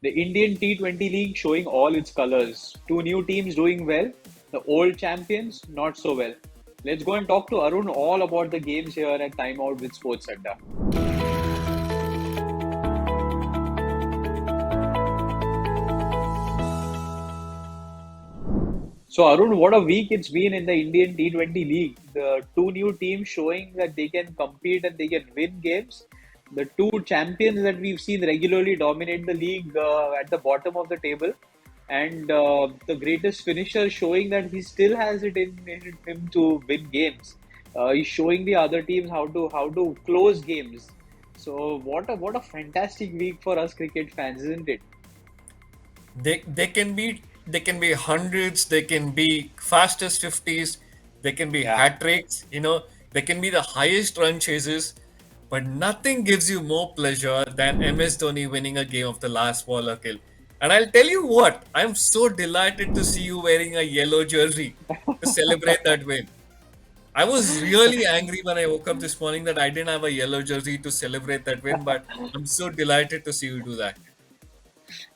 The Indian T20 League showing all its colors. Two new teams doing well, the old champions not so well. Let's go and talk to Arun all about the games here at Timeout with SportsAdda. So Arun, what a week it's been in the Indian T20 League. The two new teams showing that they can compete and they can win games. The two champions that we've seen regularly dominate the league at the bottom of the table, and the greatest finisher showing that he still has it in him to win games. He's showing the other teams how to close games. So what a fantastic week for us cricket fans, isn't it? They can be hundreds, they can be fastest 50s, they can be Yeah. hat tricks, they can be the highest run chases, but nothing gives you more pleasure than MS Dhoni winning a game of the last ball or kill. And I'll tell you what, I'm so delighted to see you wearing a yellow jersey to celebrate that win. I was really angry when I woke up this morning that I didn't have a yellow jersey to celebrate that win, but I'm so delighted to see you do that.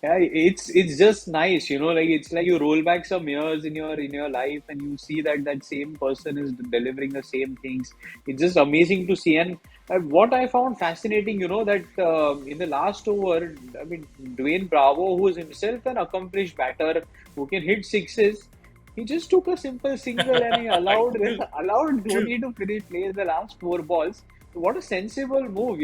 Yeah, it's just nice, like it's like you roll back some years in your life and you see that that same person is delivering the same things. It's just amazing to see. And what I found fascinating, that in the last over, I mean, Dwayne Bravo, who is himself an accomplished batter who can hit sixes, he just took a simple single and he allowed True, allowed true. Dhoni to finish play the last four balls. What a sensible move.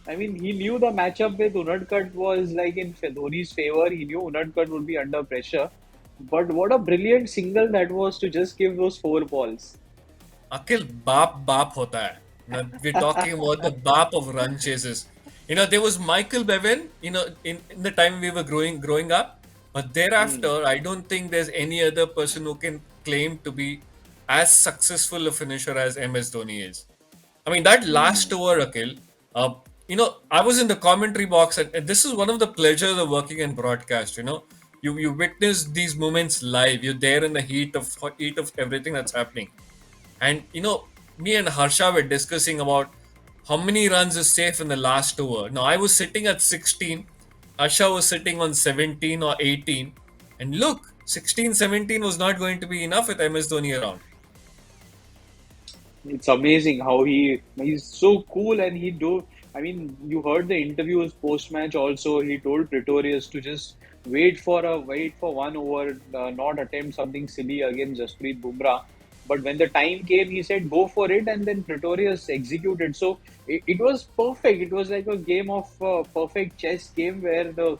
I mean, he knew the matchup with Unadkat was like in Dhoni's favor. He knew Unadkat would be under pressure. But what a brilliant single that was to just give those four balls. Akhil, बाप होता है. We're talking about the BAP of run chases. There was Michael Bevan, in the time we were growing up, but Hmm. thereafter, I don't think there's any other person who can claim to be as successful a finisher as MS Dhoni is. I mean, that last Hmm. over, Akhil, I was in the commentary box, and this is one of the pleasures of working in broadcast. You witness these moments live. You're there in the heat of everything that's happening. And me and Harsha were discussing about how many runs is safe in the last over. Now I was sitting at 16, Harsha was sitting on 17 or 18, and look, 16, 17 was not going to be enough with MS Dhoni around. It's amazing how he's so cool and he do. I mean, you heard the interviews post match also. He told Pretorius to just wait for one over, not attempt something silly against Jasprit Bumrah. But when the time came, he said go for it, and then Pretorius executed. So it was perfect. It was like a game of perfect chess game where the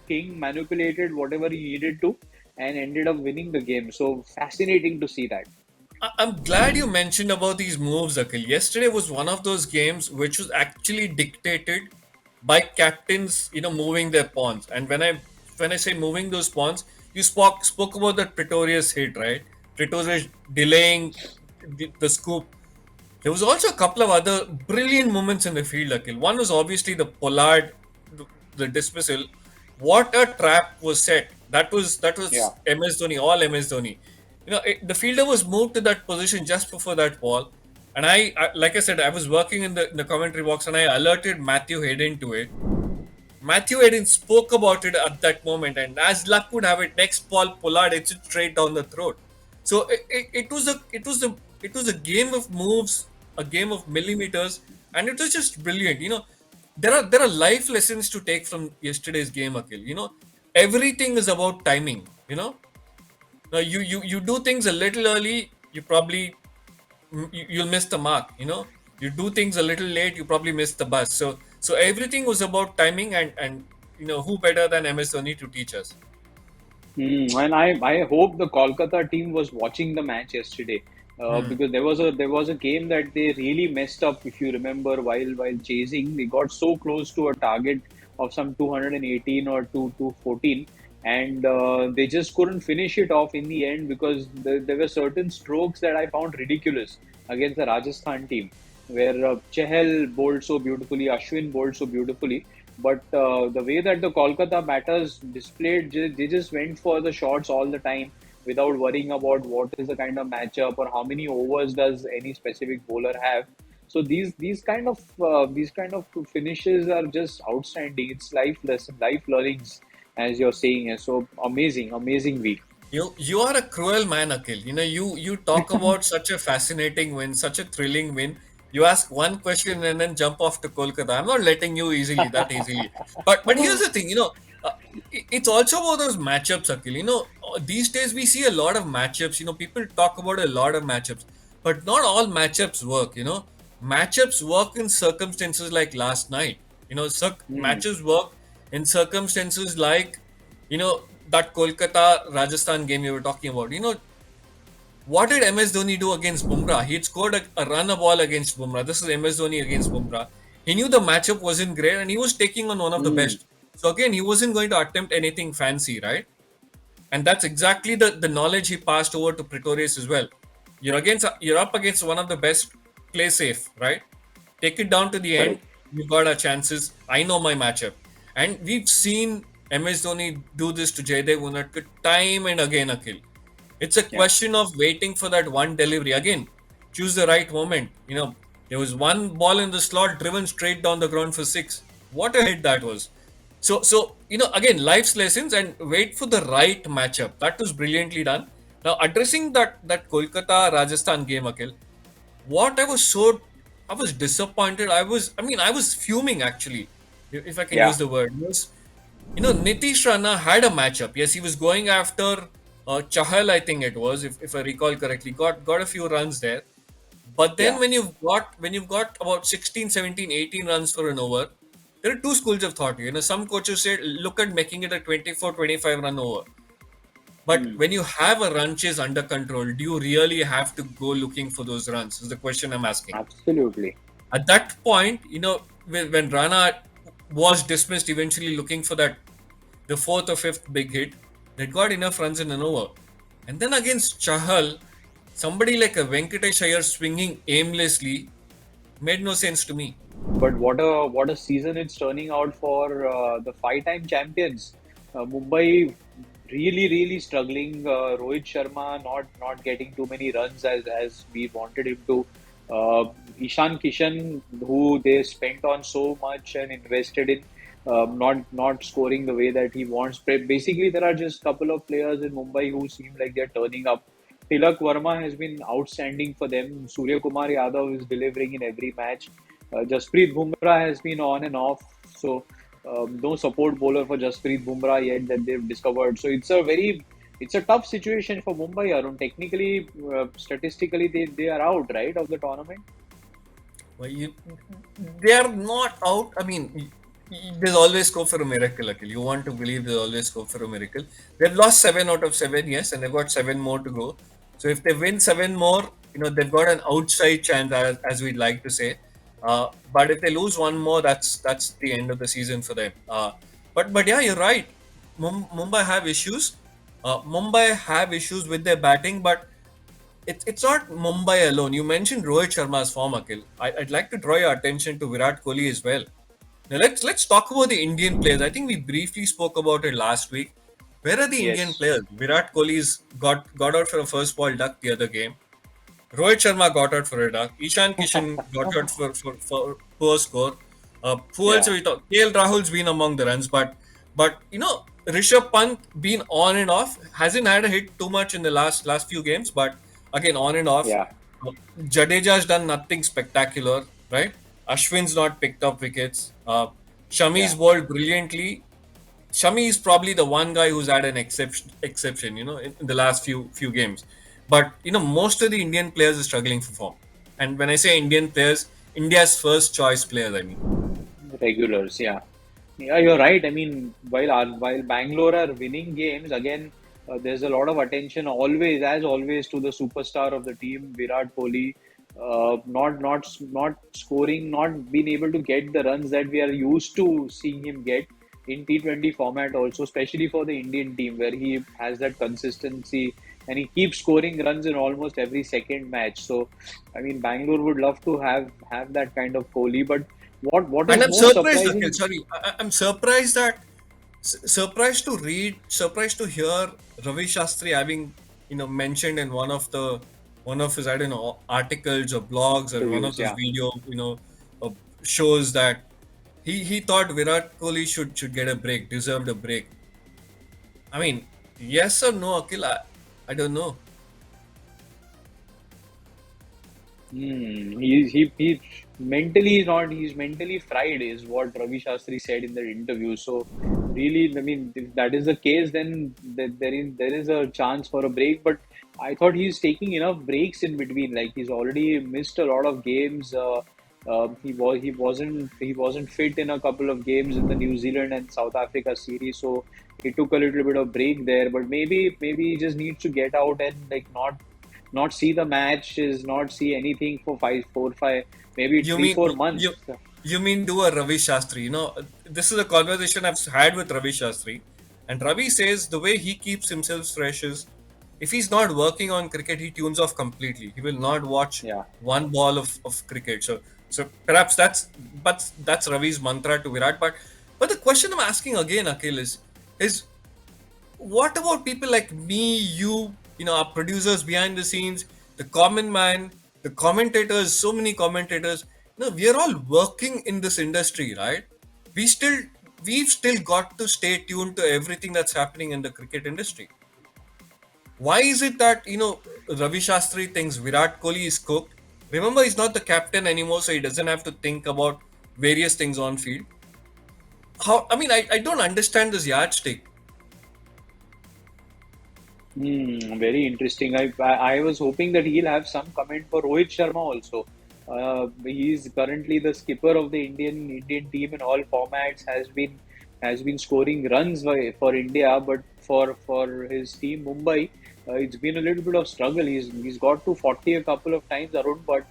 king manipulated whatever he needed to and ended up winning the game. So fascinating to see that. I'm glad you mentioned about these moves, Akhil. Yesterday was one of those games which was actually dictated by captains, moving their pawns. And when I say moving those pawns, you spoke about that Pretorius hit, right? Pretorius delaying the scoop. There was also a couple of other brilliant moments in the field, Akhil. One was obviously the Pollard, the dismissal. What a trap was set. That was Yeah. MS Dhoni, all MS Dhoni. The fielder was moved to that position just before that ball, and like I said, I was working in the commentary box, and I alerted Matthew Hayden to it. Matthew Hayden spoke about it at that moment, and as luck would have it, next ball Pollard hits it straight down the throat. So it was a game of moves, a game of millimeters, and it was just brilliant. There are life lessons to take from yesterday's game, Akhil. Everything is about timing. Now you do things a little early, you'll miss the mark. You do things a little late, you probably miss the bus. So everything was about timing, and who better than MS Dhoni to teach us. And I hope the Kolkata team was watching the match yesterday, Hmm. because there was a game that they really messed up. If you remember, while chasing, they got so close to a target of some 218 or 214, and they just couldn't finish it off in the end because there were certain strokes that I found ridiculous against the Rajasthan team, where Chahal bowled so beautifully, Ashwin bowled so beautifully, but the way that the Kolkata batters displayed, they just went for the shots all the time without worrying about what is the kind of matchup or how many overs does any specific bowler have. So these kind of finishes are just outstanding. It's life lesson, life learnings as you're saying. And so amazing week. You are a cruel man, Akhil. You talk about such a fascinating win, such a thrilling win. You ask one question and then jump off to Kolkata. I'm not letting you that easily. But here's the thing, it's also about those matchups, Akhil. These days we see a lot of matchups. People talk about a lot of matchups, but not all matchups work. Matchups work in circumstances like last night. Hmm. Matches work in circumstances like that Kolkata Rajasthan game you were talking about. What did MS Dhoni do against Bumrah? He had scored a run a ball against Bumrah. This is MS Dhoni against Bumrah. He knew the matchup wasn't great and he was taking on one of the Hmm. best. So again, he wasn't going to attempt anything fancy, right? And that's exactly the knowledge he passed over to Pretorius as well. You're up against one of the best. Play safe, right? Take it down to the end. Correct. We've got our chances. I know my matchup, and we've seen MS Dhoni do this to Jaydev Unadkat time and again. Akhil, it's a Yeah. question of waiting for that one delivery again. Choose the right moment. There was one ball in the slot driven straight down the ground for six. What a hit that was! So again, life's lessons and wait for the right matchup. That was brilliantly done. Now addressing that Kolkata Rajasthan game, Akhil, what I was disappointed. I was fuming actually, if I can Yeah. use the word. Nitish Rana had a matchup. Yes, he was going after Chahal, I think it was, if I recall correctly. Got a few runs there. But then Yeah. when you've got about 16, 17, 18 runs for an over, there are two schools of thought. Some coaches say look at making it a 24, 25 run over. But Hmm. when you have a run chase under control, do you really have to go looking for those runs? Is the question I'm asking. Absolutely. At that point, when Rana was dismissed eventually looking for the fourth or fifth big hit, they got enough runs in an over. And then against Chahal, somebody like a Venkatesh Iyer swinging aimlessly made no sense to me. But what a season it's turning out for the five-time champions. Mumbai really struggling. Rohit Sharma not getting too many runs as we wanted him to. Ishan Kishan, who they spent on so much and invested in, not scoring the way that he wants. Basically, there are just a couple of players in Mumbai who seem like they're turning up. Tilak Verma has been outstanding for them. Surya Kumar Yadav is delivering in every match. Jasprit Bumrah has been on and off, so no support bowler for Jasprit Bumrah yet that they've discovered. So it's a tough situation for Mumbai. Arun, technically, statistically, they are out right of the tournament. Well, they are not out. I mean, there's always scope for a miracle, Akhil. You want to believe there's always scope for a miracle. They've lost 7 out of 7, yes, and they've got 7 more to go. So if they win 7 more, they've got an outside chance, as we'd like to say. But if they lose one more, that's the end of the season for them. But yeah, you're right. Mumbai have issues. Mumbai have issues with their batting, but it's not Mumbai alone. You mentioned Rohit Sharma's form, Akhil. I'd like to draw your attention to Virat Kohli as well. Now let's talk about the Indian players. I think we briefly spoke about it last week. Where are the Indian Yes. players? Virat Kohli's got out for a first ball duck the other game. Rohit Sharma got out for a duck. Ishan Kishan got out for poor score. Who else Yeah. have we talked? KL Rahul's been among the runs, but Rishabh Pant been on and off. Hasn't had a hit too much in the last few games, but again on and off. Yeah. Jadeja's done nothing spectacular, right? Ashwin's not picked up wickets. Shami's Yeah. bowled brilliantly. Shami is probably the one guy who's had an exception, in the last few games. But most of the Indian players are struggling for form. And when I say Indian players, India's first choice players, I mean. Regulars. Yeah. Yeah, you're right. I mean, while Bangalore are winning games, again, there's a lot of attention always, as always, to the superstar of the team, Virat Kohli. Not scoring, not being able to get the runs that we are used to seeing him get in T20 format, also, especially for the Indian team, where he has that consistency and he keeps scoring runs in almost every second match. So, I mean, Bangalore would love to have that kind of Kohli, but what And is I'm more surprised, Akhil. surprising? Sorry, I'm surprised surprised to hear Ravi Shastri having mentioned in one of his, I don't know, articles or blogs or one of Interviews, those yeah. video shows that he thought Virat Kohli should get a break, deserved a break. I mean, yes or no, Akhil? I don't know. He mentally is not. He's mentally fried, is what Ravi Shastri said in the interview. So, really, I mean, if that is the case, then there is a chance for a break. But I thought he's taking enough breaks in between. Like he's already missed a lot of games. He wasn't fit in a couple of games in the New Zealand and South Africa series. So he took a little bit of break there. But maybe he just needs to get out and like not see the matches, not see anything for 5, 4, 5, maybe You three, mean 4 months. you mean do a Ravi Shastri? This is a conversation I've had with Ravi Shastri, and Ravi says the way he keeps himself fresh is if he's not working on cricket, he tunes off completely. He will not watch Yeah. one ball of cricket. So perhaps that's Ravi's mantra to Virat. But the question I'm asking again, Akhil, is what about people like me, our producers behind the scenes, the common man, the commentators, so many commentators? We are all working in this industry, right? We still, we've still got to stay tuned to everything that's happening in the cricket industry. Why is it that, Ravi Shastri thinks Virat Kohli is cooked? Remember, he's not the captain anymore, so he doesn't have to think about various things on field. I don't understand this yardstick. Very interesting. I was hoping that he'll have some comment for Rohit Sharma also. He's currently the skipper of the Indian team in all formats. Has been scoring runs for India, but for his team Mumbai, it's been a little bit of struggle. He's got to 40 a couple of times, Arun, but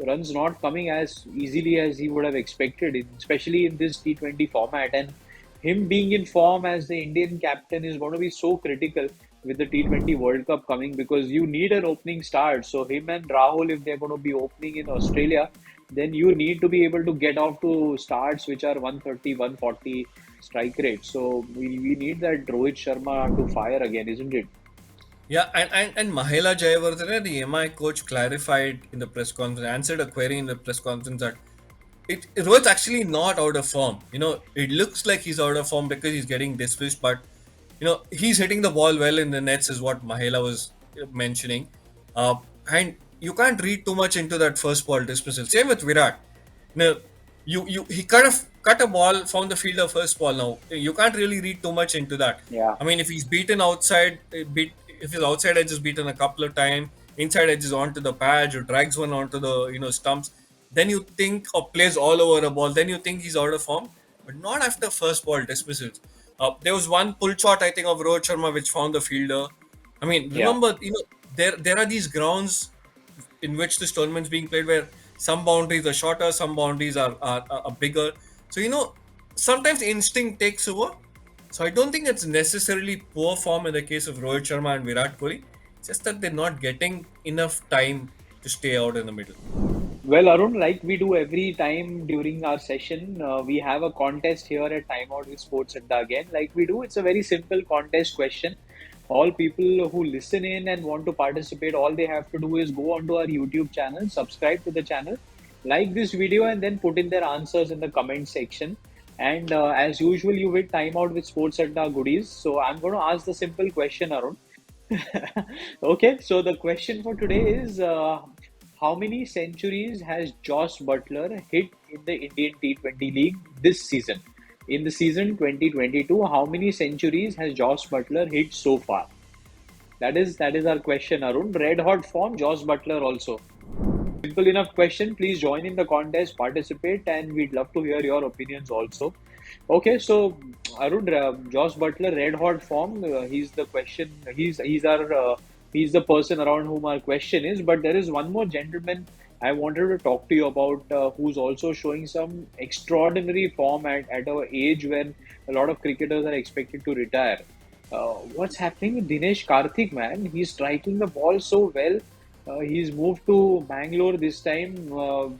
runs not coming as easily as he would have expected, especially in this T20 format. And him being in form as the Indian captain is going to be so critical with the T20 World Cup coming, because you need an opening start. So him and Rahul, if they're going to be opening in Australia, then you need to be able to get off to starts which are 130, 140 strike rate. So we need that Rohit Sharma to fire again, isn't it? Yeah, and Mahela Jayawardene, the MI coach, clarified in the press conference, answered a query in the press conference that Rohit's actually not out of form. It looks like he's out of form because he's getting dismissed, but he's hitting the ball well in the nets, is what Mahela was mentioning. Uh, and you can't read too much into that first ball dismissal. Same with Virat. No, you he kind of cut a ball, found the fielder first ball. Now you can't really read too much into that. Yeah. I mean, if he's beaten outside, if his outside edge is beaten a couple of times, inside edge is onto the patch or drags one onto the stumps, then you think, or plays all over a ball, then you think he's out of form, but not after first ball dismissals. There was one pull shot, I think, of Rohit Sharma which found the fielder. I mean, Yeah. remember, there are these grounds in which this tournament's being played where some boundaries are shorter, some boundaries are bigger. So, sometimes instinct takes over. So I don't think it's necessarily poor form in the case of Rohit Sharma and Virat Kohli. It's just that they're not getting enough time to stay out in the middle. Well, Arun, like we do every time during our session, we have a contest here at Timeout with SportsAdda again. Like we do, it's a very simple contest question. All people who listen in and want to participate, all they have to do is go onto our YouTube channel, subscribe to the channel, like this video, and then put in their answers in the comment section. And as usual, you will time out with SportsAdda goodies. So I'm going to ask the simple question, Arun. Okay, so the question for today is how many centuries has Josh Butler hit in the Indian T20 League this season? In the season 2022, how many centuries has Josh Butler hit so far? That is our question, Arun. Red hot form, Josh Butler also. Simple enough question. Please join in the contest, participate, and we'd love to hear your opinions also. Okay, so Arun, Josh Butler, red hot form. He's the question. He's the person around whom our question is. But there is one more gentleman I wanted to talk to you about, who's also showing some extraordinary form at our age when a lot of cricketers are expected to retire. What's happening with Dinesh Karthik, man? He's striking the ball so well. He's moved to Bangalore this time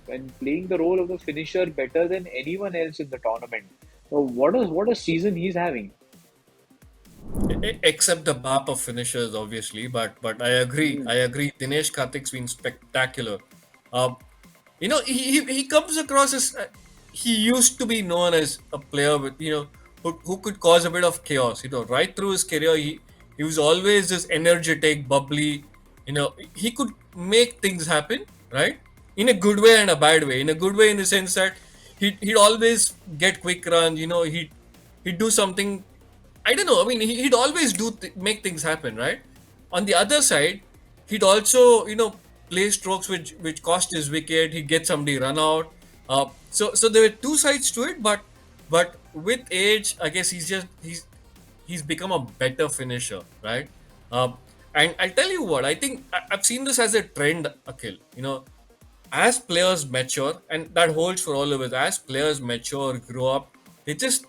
and playing the role of the finisher better than anyone else in the tournament. So what a season he's having. Except the BAP of finishers, obviously, but I agree. Hmm. I agree. Dinesh Karthik's been spectacular. Uh, he comes across as he used to be known as a player with who could cause a bit of chaos. Right through his career, he was always this energetic, bubbly. He could make things happen, right? In a good way and a bad way. In a good way, in the sense that he'd always get quick runs. He'd do something. I don't know. I mean, he'd always make things happen, right? On the other side, he'd also, play strokes which cost his wicket. He'd get somebody run out. So there were two sides to it, but with age, I guess he's become a better finisher, right? Um, and I'll tell you what, I think I've seen this as a trend, Akhil. As players mature, and that holds for all of us, as players mature, grow up, they just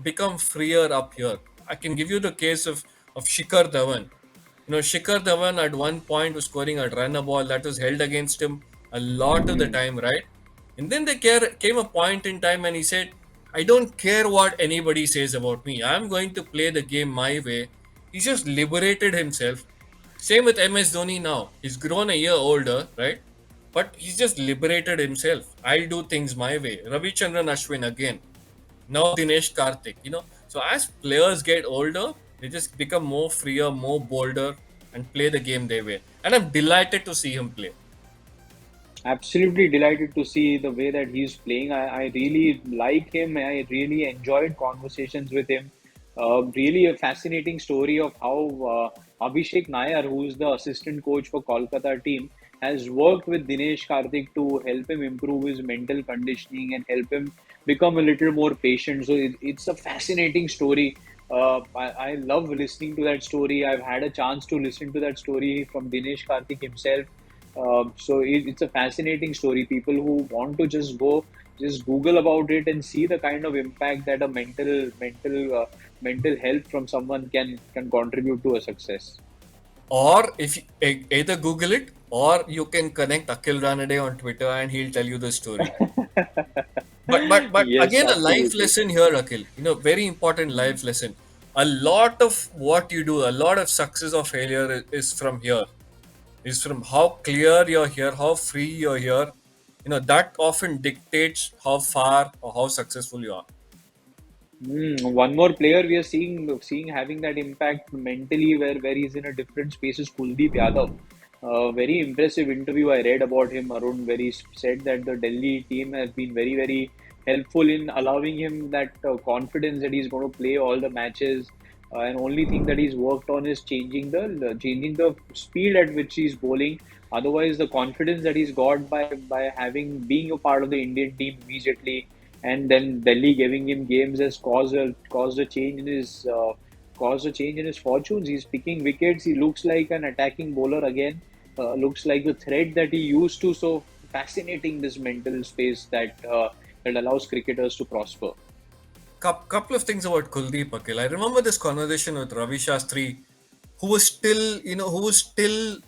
become freer up here. I can give you the case of Shikhar Dhawan. Shikhar Dhawan at one point was scoring a run a ball that was held against him a lot of the Hmm. time, right? And then came a point in time and he said, I don't care what anybody says about me. I'm going to play the game my way. He just liberated himself. Same with MS Dhoni now. He's grown a year older, right? But he's just liberated himself. I'll do things my way. Ravichandran Ashwin again. Now Dinesh Karthik. So as players get older, they just become more freer, more bolder, and play the game their way. And I'm delighted to see him play. Absolutely delighted to see the way that he's playing. I really like him. I really enjoyed conversations with him. Really a fascinating story of how Abhishek Nair, who is the assistant coach for Kolkata team, has worked with Dinesh Karthik to help him improve his mental conditioning and help him become a little more patient. So it's a fascinating story. I love listening to that story. I've had a chance to listen to that story from Dinesh Karthik himself. It's a fascinating story. People who want to just Google about it and see the kind of impact that a mental health from someone can contribute to a success. Or if you either Google it, or you can connect Akhil Ranade on Twitter and he'll tell you the story. But Yes, again, a life absolutely. lesson here, Akhil. Very important life lesson. A lot of what you do, a lot of success or failure is from here. Is from how clear you're here, how free you're here. That often dictates how far or how successful you are. One more player we are seeing having that impact mentally, where he's in a different space, is Kuldeep Yadav. Very impressive interview I read about him, Arun, where he said that the Delhi team has been very helpful in allowing him that confidence that he's going to play all the matches. And only thing that he's worked on is changing the speed at which he's bowling. Otherwise, the confidence that he's got by having being a part of the Indian team immediately, and then Delhi giving him games has caused a change in his fortunes. He's picking wickets. He looks like an attacking bowler again. Looks like the threat that he used to. So fascinating, this mental space that allows cricketers to prosper. Couple of things about Kuldeep, Akhil. I remember this conversation with Ravi Shastri, who was still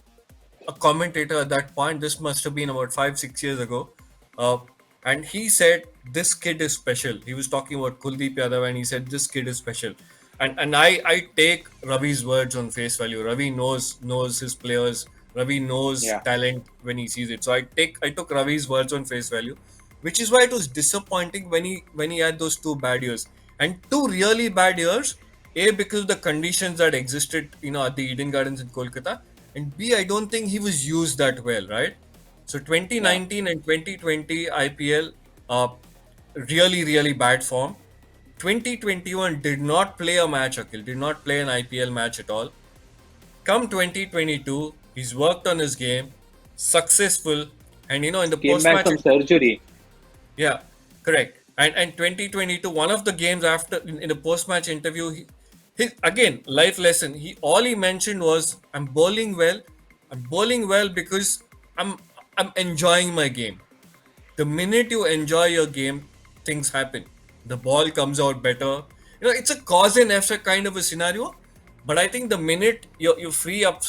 a commentator at that point. This must have been about 5, 6 years ago. Uh, and he said, this kid is special. He was talking about Kuldeep Yadav and he said, this kid is special. And I take Ravi's words on face value. Ravi knows his players. Ravi knows Yeah. talent when he sees it. So I took Ravi's words on face value, which is why it was disappointing when he had those 2 bad years. And 2 really bad years, A, because of the conditions that existed, at the Eden Gardens in Kolkata, and B, I don't think he was used that well, right? So Yeah. 2019 and 2020 IPL, uh, really bad form. 2021 did not play a match, Akhil, did not play an IPL match at all. Come 2022, he's worked on his game, successful, and in the Came post back match from interview, surgery. yeah, correct. And 2022, one of the games after in the post match interview, he again life lesson. He mentioned was, I'm bowling well. I'm bowling well because I'm enjoying my game. The minute you enjoy your game, things happen. The ball comes out better. It's a cause and effect kind of a scenario. But I think the minute you free up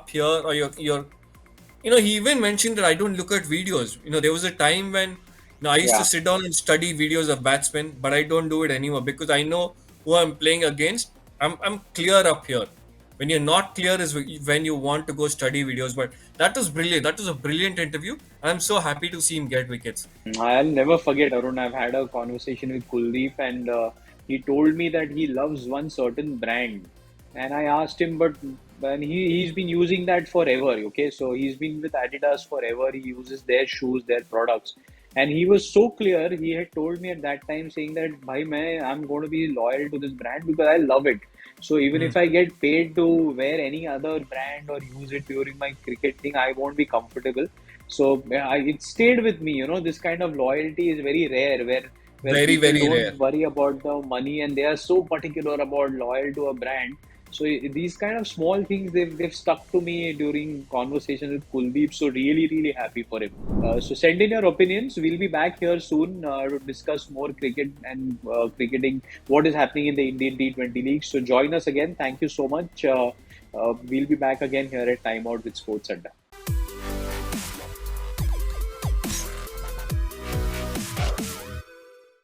here, or he even mentioned that I don't look at videos. There was a time when I used to Yeah. sit down and study videos of batsmen, but I don't do it anymore because I know who I'm playing against. I'm clear up here. When you're not clear is when you want to go study videos. But that was brilliant. That was a brilliant interview. I'm so happy to see him get wickets. I'll never forget, Arun. I've had a conversation with Kuldeep, and he told me that he loves one certain brand, and I asked him, but when he's been using that forever. Okay, so he's been with Adidas forever. He uses their shoes, their products, and he was so clear. He had told me at that time saying that, "Bhai, I'm going to be loyal to this brand because I love it. So even Hmm. if I get paid to wear any other brand or use it during my cricket thing, I won't be comfortable." So it stayed with me. This kind of loyalty is very rare, where Very, people very rare. don't worry about the money and they are so particular about loyal to a brand. So these kind of small things they've stuck to me during conversation with Kuldeep. So really really happy for him. So send in your opinions. We'll be back here soon to discuss more cricket and cricketing. What is happening in the Indian T20 league? So join us again. Thank you so much. We'll be back again here at Timeout with Sports Adda.